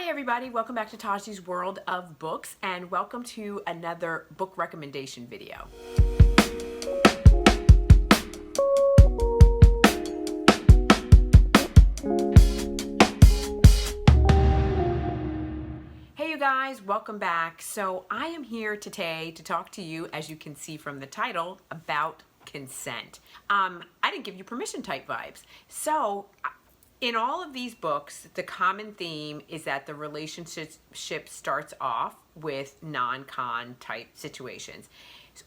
Hi everybody, welcome back to Taji's World of Books and welcome to another book recommendation video. Hey you guys, welcome back. So I am here today to talk to you, as you can see from the title, about consent. I didn't give you permission type vibes. So in all of these books, the common theme is that the relationship starts off with non-con type situations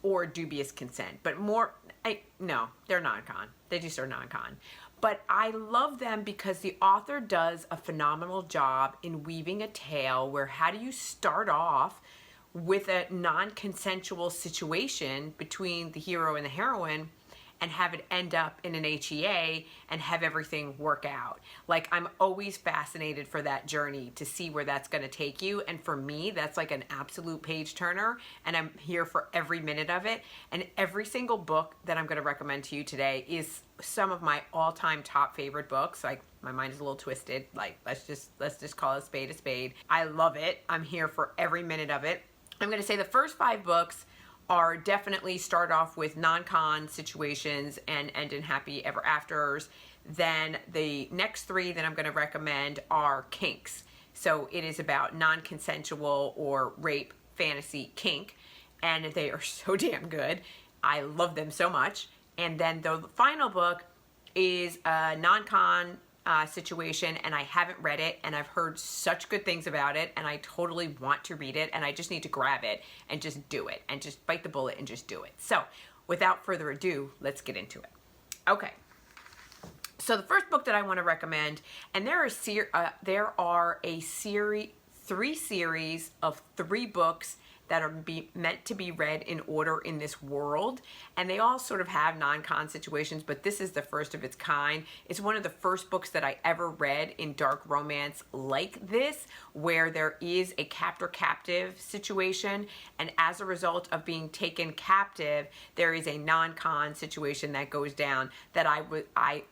or dubious consent, but no, they're non-con. They just are non-con. But I love them because the author does a phenomenal job in weaving a tale where how do you start off with a non-consensual situation between the hero and the heroine and have it end up in an HEA and have everything work out. Like, I'm always fascinated for that journey to see where that's gonna take you. And for me, that's like an absolute page turner, and I'm here for every minute of it. And every single book that I'm gonna recommend to you today is some of my all-time top favorite books. Like, my mind is a little twisted. Like, let's just call a spade. I love it. I'm here for every minute of it. I'm gonna say the first 5 books are definitely start off with non-con situations and end in happy ever afters. Then the next 3 that I'm going to recommend are kinks. So it is about non-consensual or rape fantasy kink, and they are so damn good. I love them so much. And then the final book is a non-con situation, and I haven't read it, and I've heard such good things about it, and I totally want to read it, and I just need to grab it and just do it and just bite the bullet and just do it. So without further ado, let's get into it. Okay, so the first book that I want to recommend, and there are 3 series of 3 books that are meant to be read in order in this world, and they all sort of have non-con situations, but this is the first of its kind. It's one of the first books that I ever read in dark romance like this, where there is a captor-captive situation, and as a result of being taken captive, there is a non-con situation that goes down that I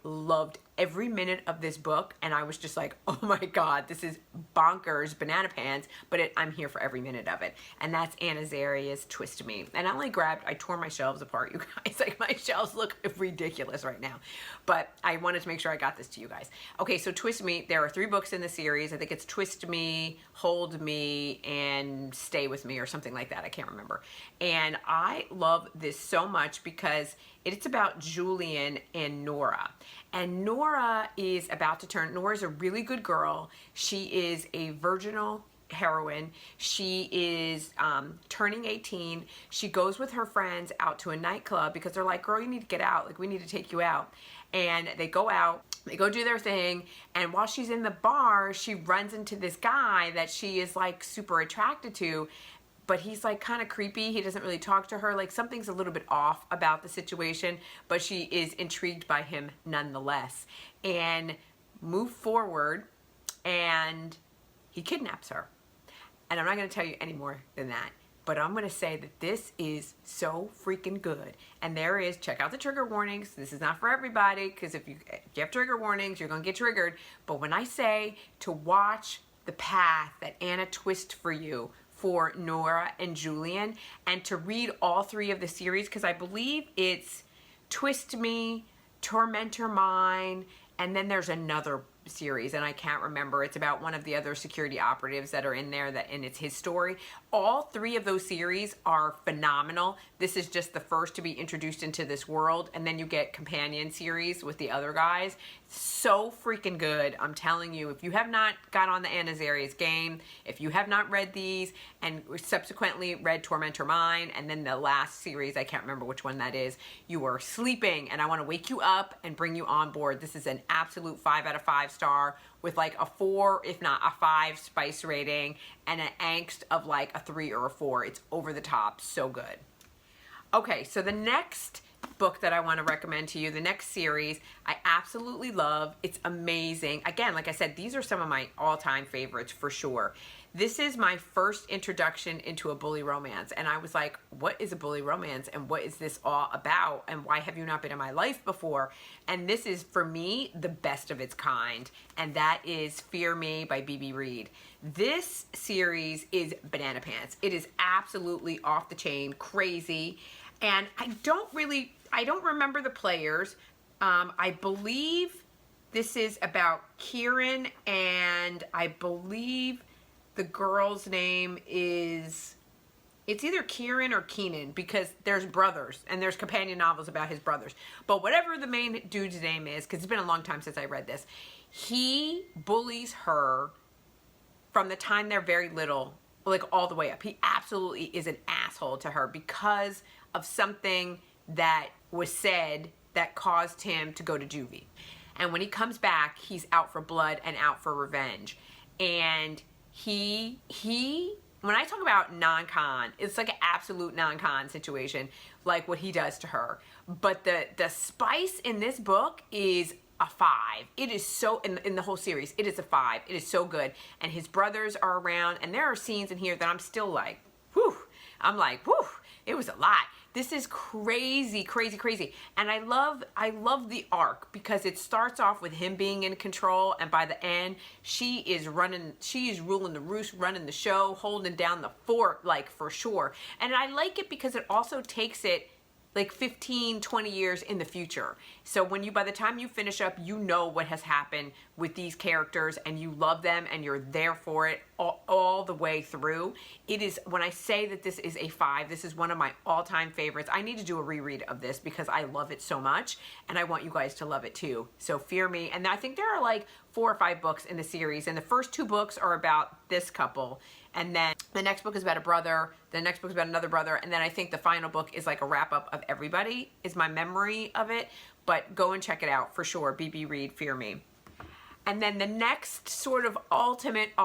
loved every minute of this book, and I was just like, oh my God, this is bonkers, banana pants, but I'm here for every minute of it. And that's Anna Zaria's Twist Me. And I tore my shelves apart, you guys. Like, my shelves look ridiculous right now. But I wanted to make sure I got this to you guys. Okay, so Twist Me, there are 3 books in the series. I think it's Twist Me, Hold Me, and Stay With Me, or something like that. I can't remember. And I love this so much because it's about Julian and Nora. And Nora is Nora's a really good girl. She is a virginal heroine. She is turning 18. She goes with her friends out to a nightclub because they're like, girl, you need to get out. Like, we need to take you out. And they go out. They go do their thing, and while she's in the bar, she runs into this guy that she is like super attracted to, but he's like kind of creepy. He doesn't really talk to her. Like, something's a little bit off about the situation, but she is intrigued by him nonetheless. And move forward, and he kidnaps her. And I'm not going to tell you any more than that, but I'm going to say that this is so freaking good. And check out the trigger warnings. This is not for everybody, because if you have trigger warnings, you're going to get triggered. But when I say to watch the path that Anna twists for you for Nora and Julian, and to read all 3 of the series, because I believe it's Twist Me, Tormentor Mine, and then there's another series, and I can't remember. It's about one of the other security operatives that are in there, and it's his story. All 3 of those series are phenomenal. This is just the first to be introduced into this world, and then you get companion series with the other guys. So freaking good. I'm telling you, if you have not got on the Anna Zaria's game, if you have not read these and subsequently read Tormentor Mine, and then the last series, I can't remember which one that is, you are sleeping, and I want to wake you up and bring you on board. This is an absolute 5 out of 5 star with like a 4, if not a 5 spice rating, and an angst of like a 3 or a 4. It's over the top, so good. Okay, so the next book that I want to recommend to you, the next series, I absolutely love. It's amazing. Again, like I said, these are some of my all-time favorites for sure. This is my first introduction into a bully romance, and I was like, what is a bully romance, and what is this all about, and why have you not been in my life before? And this is, for me, the best of its kind, and that is Fear Me by B.B. Reed. This series is banana pants. It is absolutely off the chain, crazy, and I don't remember the players. I believe this is about Kieran, and I believe the girl's name is, it's either Kieran or Keenan, because there's brothers and there's companion novels about his brothers. But whatever the main dude's name is, because it's been a long time since I read this, he bullies her from the time they're very little, like all the way up. He absolutely is an asshole to her because of something that was said that caused him to go to juvie. And when he comes back, he's out for blood and out for revenge. And when I talk about non-con, it's like an absolute non-con situation, like what he does to her. But the spice in this book is a 5. It is so, in the whole series, it is a 5. It is so good. And his brothers are around, and there are scenes in here that I'm still like, whew. I'm like, whew, it was a lot. This is crazy, crazy, crazy. And I love the arc because it starts off with him being in control, and by the end, she is ruling the roost, running the show, holding down the fort, like, for sure. And I like it because it also takes it like 15, 20 years in the future. So by the time you finish up, you know what has happened with these characters, and you love them, and you're there for it all the way through. It is, when I say that this is a 5, this is one of my all-time favorites. I need to do a reread of this because I love it so much, and I want you guys to love it too. So Fear Me, and I think there are like 4 or 5 books in the series, and the first 2 books are about this couple, and then the next book is about a brother, the next book is about another brother, and then I think the final book is like a wrap-up of everybody, is my memory of it. But go and check it out for sure. B.B. Reed, Fear Me. And then the next sort of ultimate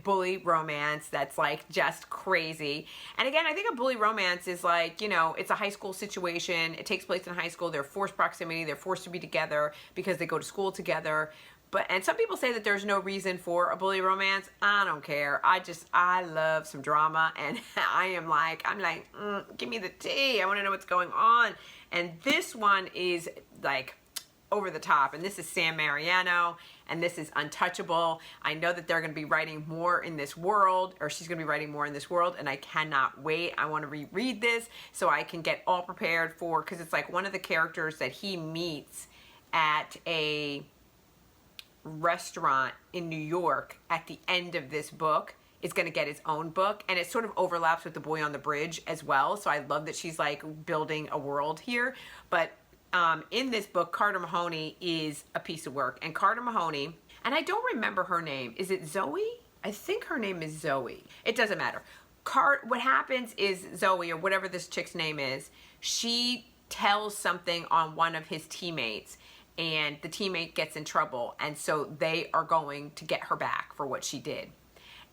bully romance that's like just crazy. And again, I think a bully romance is like, you know, it's a high school situation. It takes place in high school. They're forced proximity. They're forced to be together because they go to school together. And some people say that there's no reason for a bully romance. I don't care. I love some drama, and I'm like, give me the tea. I want to know what's going on. And this one is like over the top, and this is Sam Mariano, and this is Untouchable. I know that they're going to be writing more in this world, or she's going to be writing more in this world, and I cannot wait. I want to reread this so I can get all prepared for, because it's like one of the characters that he meets at a restaurant in New York at the end of this book is going to get his own book, and it sort of overlaps with The Boy on the Bridge as well. So I love that she's like building a world here. But in this book, Carter Mahoney is a piece of work, and Carter Mahoney, and I don't remember her name. Is it Zoe? I think her name is Zoe. It doesn't matter. What happens is Zoe, or whatever this chick's name is, she tells something on one of his teammates, and the teammate gets in trouble, and so they are going to get her back for what she did.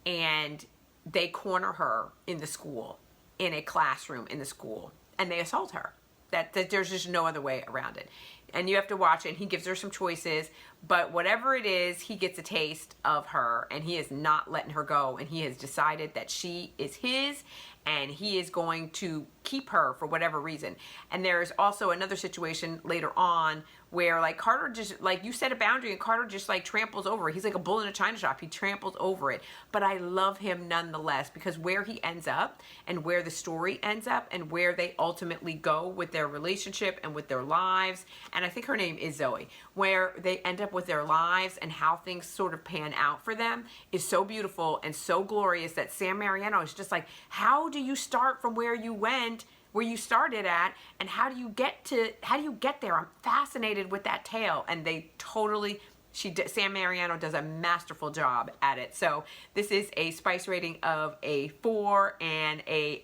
And they corner her in the school, in a classroom in the school, and they assault her. That there's just no other way around it. And you have to watch it, and he gives her some choices, but whatever it is, he gets a taste of her, and he is not letting her go, and he has decided that she is his, and he is going to keep her for whatever reason. And there's also another situation later on where, like, Carter just, like, you set a boundary and Carter just, like, tramples over it. He's like a bull in a china shop. He tramples over it. But I love him nonetheless, because where he ends up and where the story ends up and where they ultimately go with their relationship and with their lives, and I think her name is Zoe, where they end up with their lives and how things sort of pan out for them is so beautiful and so glorious that Sam Mariano is just like, how do you start from where you went, where you started at, and how do you get there? I'm fascinated with that tale, and they totally, Sam Mariano does a masterful job at it. So this is a spice rating of a 4 and a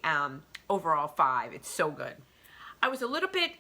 overall 5. It's so good. I was a little bit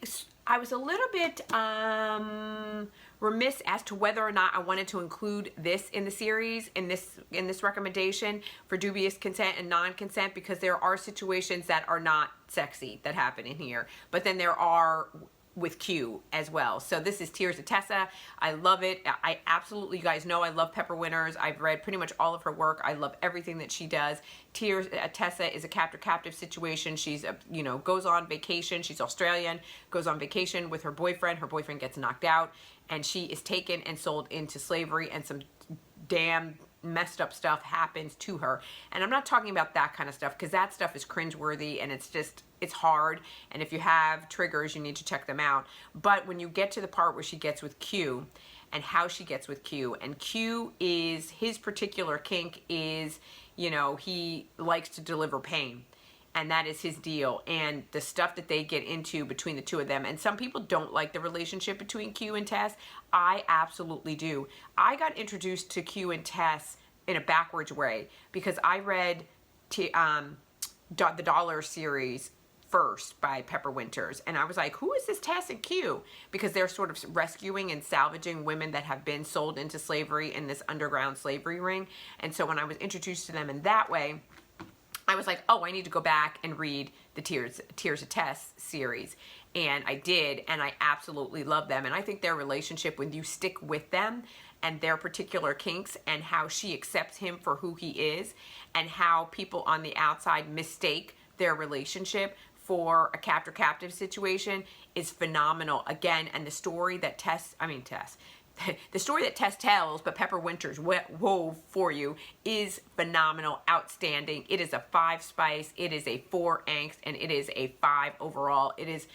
remiss as to whether or not I wanted to include this in the series, in this recommendation for dubious consent and non-consent, because there are situations that are not sexy that happen in here, but then there are with Q as well. So this is Tears of Tessa. I love it. I absolutely, you guys know I love Pepper Winters. I've read pretty much all of her work. I love everything that she does. Tears, Tessa is a captor-captive situation. She's, you know, goes on vacation. She's Australian, goes on vacation with her boyfriend. Her boyfriend gets knocked out, and she is taken and sold into slavery, and some damn messed up stuff happens to her. And I'm not talking about that kind of stuff, because that stuff is cringeworthy, and it's just, it's hard, and if you have triggers, you need to check them out. But when you get to the part where she gets with Q, and how she gets with Q, and Q is, his particular kink is, you know, he likes to deliver pain, and that is his deal. And the stuff that they get into between the two of them, and some people don't like the relationship between Q and Tess. I absolutely do. I got introduced to Q and Tess in a backwards way, because I read the Dollar series first by Pepper Winters, and I was like, who is this Tess and Q? Because they're sort of rescuing and salvaging women that have been sold into slavery in this underground slavery ring. And so when I was introduced to them in that way, I was like, oh, I need to go back and read the Tears of Tess series. And I did, and I absolutely love them. And I think their relationship, when you stick with them and their particular kinks, and how she accepts him for who he is, and how people on the outside mistake their relationship for a captor-captive situation, is phenomenal. Again, and the story that the story that Tess tells, but Pepper Winters wove for you, is phenomenal, outstanding. It is a 5 spice, it is a 4 angst, and it is a 5 overall. It is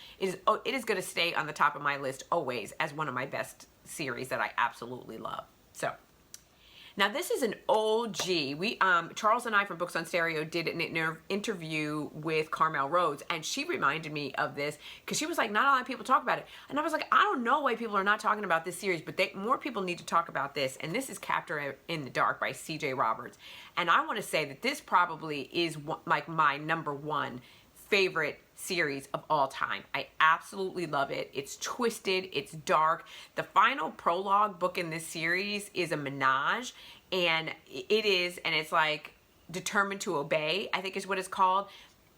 going to stay on the top of my list always as one of my best series that I absolutely love. So, now this is an OG. Charles and I from Books on Stereo did an interview with Carmel Rhodes, and she reminded me of this, because she was like, not a lot of people talk about it. And I was like, I don't know why people are not talking about this series, but more people need to talk about this. And this is Captor in the Dark by C.J. Roberts. And I want to say that this probably is like my #1 favorite series of all time. I absolutely love it. It's twisted, it's dark. The final prologue book in this series is a menage, and it's like Determined to Obey, I think is what it's called.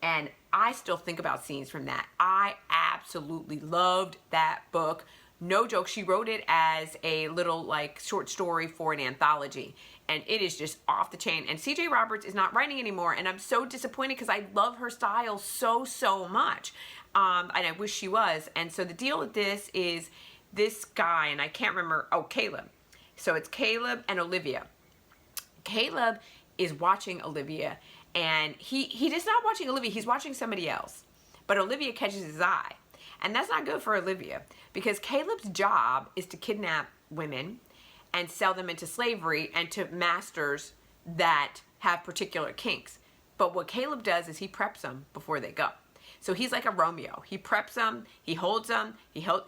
And I still think about scenes from that. I absolutely loved that book. No joke, she wrote it as a little like short story for an anthology, and it is just off the chain. And C.J. Roberts is not writing anymore, and I'm so disappointed, because I love her style so much, and I wish she was. And so the deal with this is, this guy, and I can't remember, Caleb. So it's Caleb and Olivia. Caleb is watching Olivia, and he is not watching Olivia, he's watching somebody else, but Olivia catches his eye. And that's not good for Olivia, because Caleb's job is to kidnap women and sell them into slavery, and to masters that have particular kinks. But what Caleb does is he preps them before they go. So he's like a Romeo. He preps them, he holds them,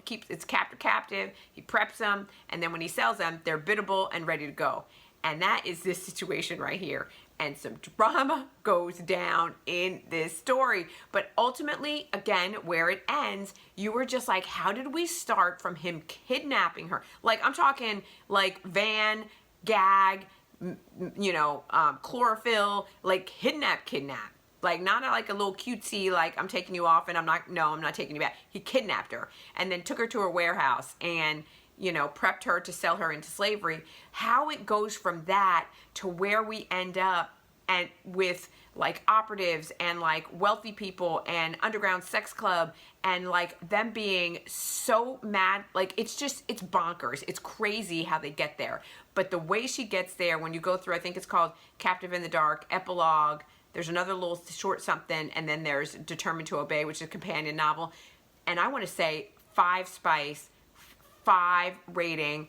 keeps its captive, he preps them, and then when he sells them, they're biddable and ready to go. And that is this situation right here. And some drama goes down in this story. But ultimately, again, where it ends, you were just like, how did we start from him kidnapping her? Like, I'm talking like van, gag, chlorophyll, like kidnap. Like, not like a little cutesy, like, I'm taking you off and I'm not taking you back. He kidnapped her and then took her to her warehouse and, prepped her to sell her into slavery. How it goes from that to where we end up, and with like operatives and like wealthy people and underground sex club, and like them being so mad, like it's bonkers. It's crazy how they get there. But the way she gets there, when you go through, I think it's called Captive in the Dark, Epilogue, there's another little short something, and then there's Determined to Obey, which is a companion novel. And I want to say 5 spice, 5 rating,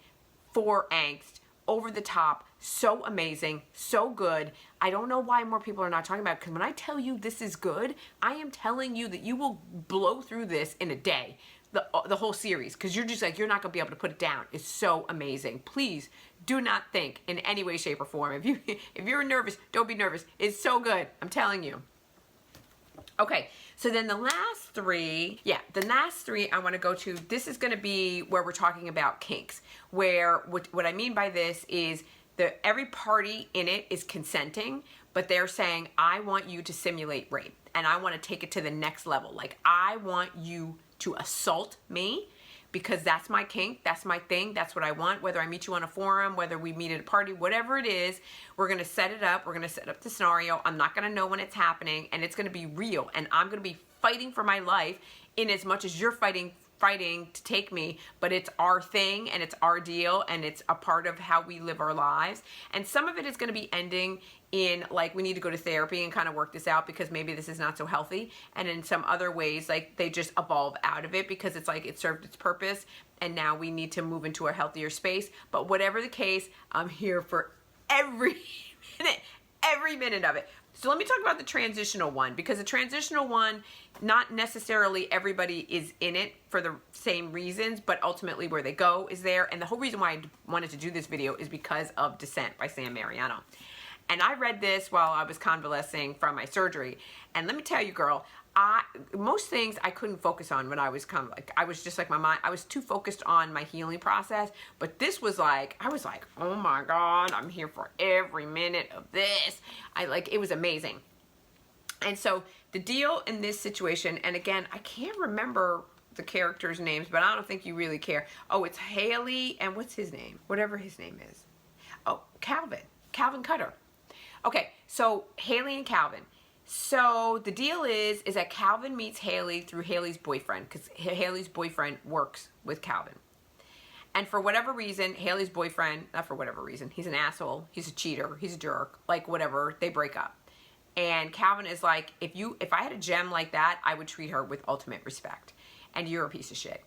4 angst, over the top, so amazing, so good. I don't know why more people are not talking about it, because when I tell you this is good, I am telling you that you will blow through this in a day, the whole series, because you're just like, you're not going to be able to put it down. It's so amazing. Please do not think in any way, shape, or form. If you're nervous, don't be nervous. It's so good. I'm telling you. Okay, so then the last 3 I want to go to, this is going to be where we're talking about kinks, where what I mean by this is that every party in it is consenting, but they're saying, I want you to simulate rape, and I want to take it to the next level. Like, I want you to assault me, because that's my kink, that's my thing, that's what I want. Whether I meet you on a forum, whether we meet at a party, whatever it is, we're gonna set it up. We're gonna set up the scenario. I'm not gonna know when it's happening, and it's gonna be real, and I'm gonna be fighting for my life in as much as you're fighting to take me, but it's our thing and it's our deal and it's a part of how we live our lives. And some of it is going to be ending in like, we need to go to therapy and kind of work this out because maybe this is not so healthy. And in some other ways, like they just evolve out of it because it's like it served its purpose and now we need to move into a healthier space. But whatever the case, I'm here for every minute of it. So let me talk about the transitional one, because the transitional one, not necessarily everybody is in it for the same reasons, but ultimately where they go is there. And the whole reason why I wanted to do this video is because of Descent by Sam Mariano. And I read this while I was convalescing from my surgery. And let me tell you, girl, most things I couldn't focus on when I was kind of like, I was just like my mind, I was too focused on my healing process. But this was like, I was like, oh my God, I'm here for every minute of this. It was amazing. And so the deal in this situation, and again, I can't remember the characters' names, but I don't think you really care. Oh, it's Haley, and what's his name? Whatever his name is. Oh, Calvin Cutter. Okay, so Haley and Calvin. So the deal is that Calvin meets Haley through Haley's boyfriend, because Haley's boyfriend works with Calvin. And for whatever reason, Haley's boyfriend, not for whatever reason, he's an asshole, he's a cheater, he's a jerk, like whatever, they break up. And Calvin is like, if I had a gem like that, I would treat her with ultimate respect. And you're a piece of shit.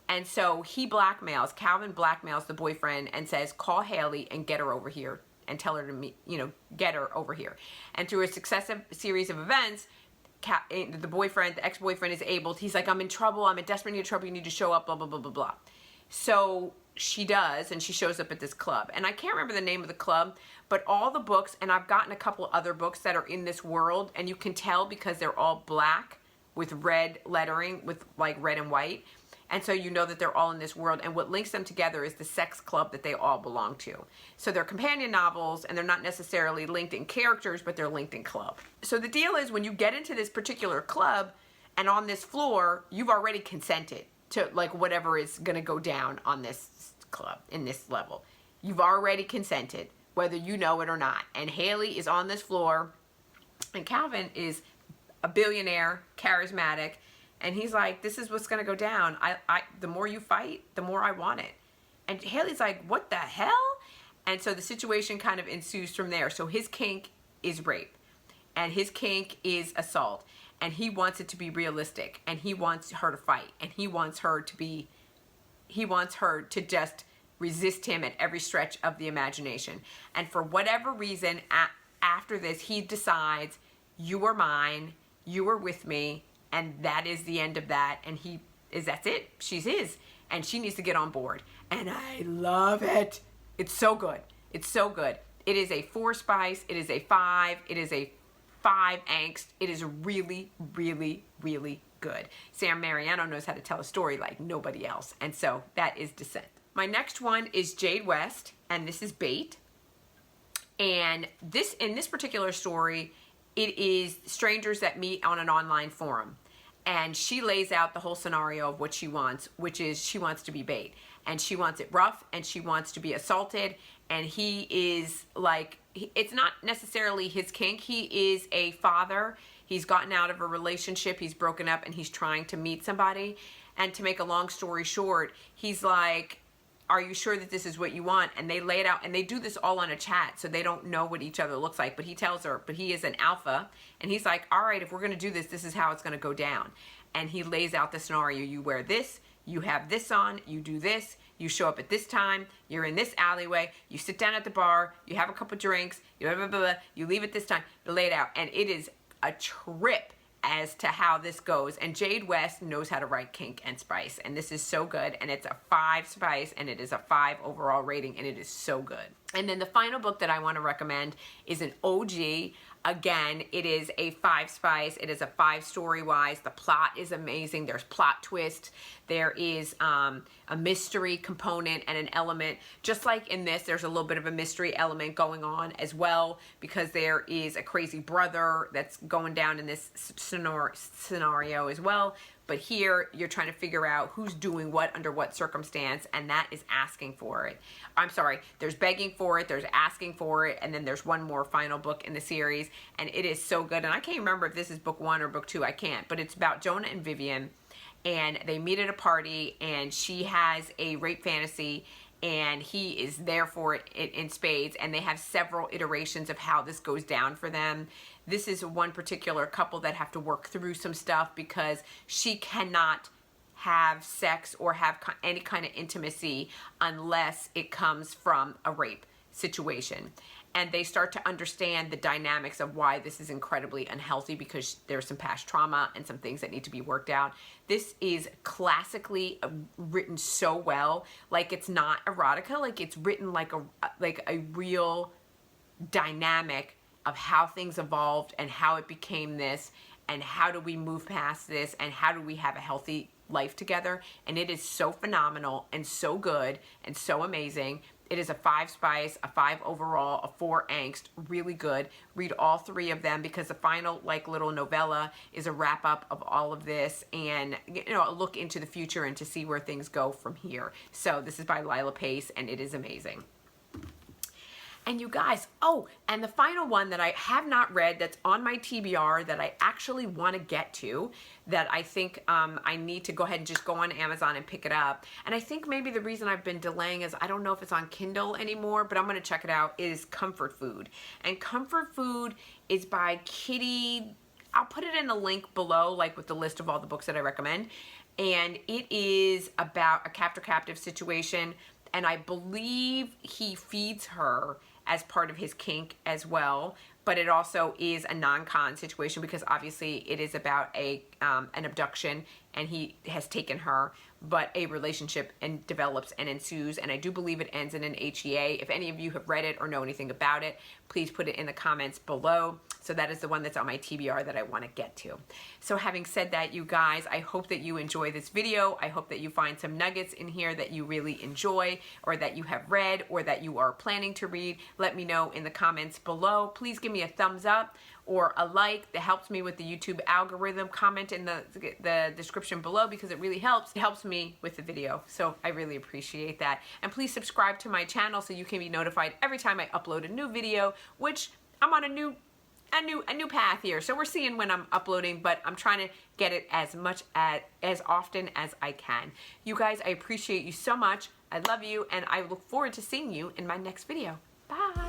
And so Calvin blackmails the boyfriend and says, call Haley and get her over here and tell her to meet, get her over here. And through a successive series of events, the ex-boyfriend is he's like, I'm in trouble, I'm in desperate need of trouble, you need to show up, blah, blah, blah, blah, blah. So she does, and she shows up at this club. And I can't remember the name of the club, but all the books, and I've gotten a couple other books that are in this world, and you can tell because they're all black with red lettering, with like red and white. And so you know that they're all in this world, and what links them together is the sex club that they all belong to. So they're companion novels, and they're not necessarily linked in characters, but they're linked in club. So the deal is when you get into this particular club, and on this floor, you've already consented to like whatever is gonna go down on this club, in this level. You've already consented, whether you know it or not. And Haley is on this floor, and Calvin is a billionaire, charismatic, and he's like, this is what's gonna go down. The more you fight, the more I want it. And Haley's like, what the hell? And so the situation kind of ensues from there. So his kink is rape, and his kink is assault, and he wants it to be realistic, and he wants her to fight, and he wants her to just resist him at every stretch of the imagination. And for whatever reason, after this, he decides, you are mine, you are with me, and that is the end of that. And that's it. She's his, and she needs to get on board. And I love it. It's so good. It's so good. It is a 4 spice. It is a 5. It is a 5 angst. It is really, really, really good. Sam Mariano knows how to tell a story like nobody else. And so that is Descent. My next one is Jade West, and this is Bait. And in this particular story, it is strangers that meet on an online forum. And she lays out the whole scenario of what she wants, which is she wants to be bait. And she wants it rough, and she wants to be assaulted. And he is like, it's not necessarily his kink. He is a father. He's gotten out of a relationship. He's broken up, and he's trying to meet somebody. And to make a long story short, he's like, are you sure that this is what you want? And they lay it out, and they do this all on a chat, so they don't know what each other looks like. But he tells her, but he is an alpha, and he's like, all right, if we're gonna do this, this is how it's gonna go down. And he lays out the scenario. You wear this, you have this on, you do this, you show up at this time, you're in this alleyway, you sit down at the bar, you have a couple drinks, you blah, blah, blah, blah, you leave at this time, you lay it out. And it is a trip as to how this goes. And Jade West knows how to write kink and spice, and this is so good. And it's a 5 spice, and it is a 5 overall rating, and it is so good. And then the final book that I want to recommend is an OG. Again, it is a 5 spice. It is a 5 story-wise. The plot is amazing. There's plot twist. There is a mystery component and an element. Just like in this, there's a little bit of a mystery element going on as well, because there is a crazy brother that's going down in this scenario as well. but here you're trying to figure out who's doing what under what circumstance, and that is asking for it. I'm sorry, there's begging for it, there's asking for it, and then there's one more final book in the series, and it is so good. And I can't remember if this is book 1 or book 2, I can't, but it's about Jonah and Vivian, and they meet at a party, and she has a rape fantasy, and he is there for it in spades, and they have several iterations of how this goes down for them. This is one particular couple that have to work through some stuff because she cannot have sex or have any kind of intimacy unless it comes from a rape situation. And they start to understand the dynamics of why this is incredibly unhealthy, because there's some past trauma and some things that need to be worked out. This is classically written so well. Like, it's not erotica, like it's written like a real dynamic of how things evolved and how it became this, and how do we move past this, and how do we have a healthy life together. And it is so phenomenal and so good and so amazing. It is a 5 spice, a 5 overall, a 4 angst, really good. Read all 3 of them, because the final little novella is a wrap up of all of this, and a look into the future and to see where things go from here. So this is by Lila Pace, and it is amazing. And you guys, oh, and the final one that I have not read that's on my TBR that I actually want to get to, that I think I need to go ahead and just go on Amazon and pick it up. And I think maybe the reason I've been delaying is I don't know if it's on Kindle anymore, but I'm going to check it out, is Comfort Food. And Comfort Food is by Kitty. I'll put it in the link below, like with the list of all the books that I recommend. And it is about a captor-captive situation. And I believe he feeds her as part of his kink as well, but it also is a non-con situation, because obviously it is about an abduction, and he has taken her, but a relationship and develops and ensues, and I do believe it ends in an HEA. If any of you have read it or know anything about it, please put it in the comments below. So that is the one that's on my TBR that I want to get to. So having said that, you guys, I hope that you enjoy this video. I hope that you find some nuggets in here that you really enjoy, or that you have read, or that you are planning to read. Let me know in the comments below. Please give me a thumbs up or a like. That helps me with the YouTube algorithm. Comment in the description below, because it really helps. It helps me with the video, so I really appreciate that. And please subscribe to my channel so you can be notified every time I upload a new video, which I'm on a new path here. So we're seeing when I'm uploading, but I'm trying to get it as often as I can. You guys, I appreciate you so much. I love you, and I look forward to seeing you in my next video. Bye.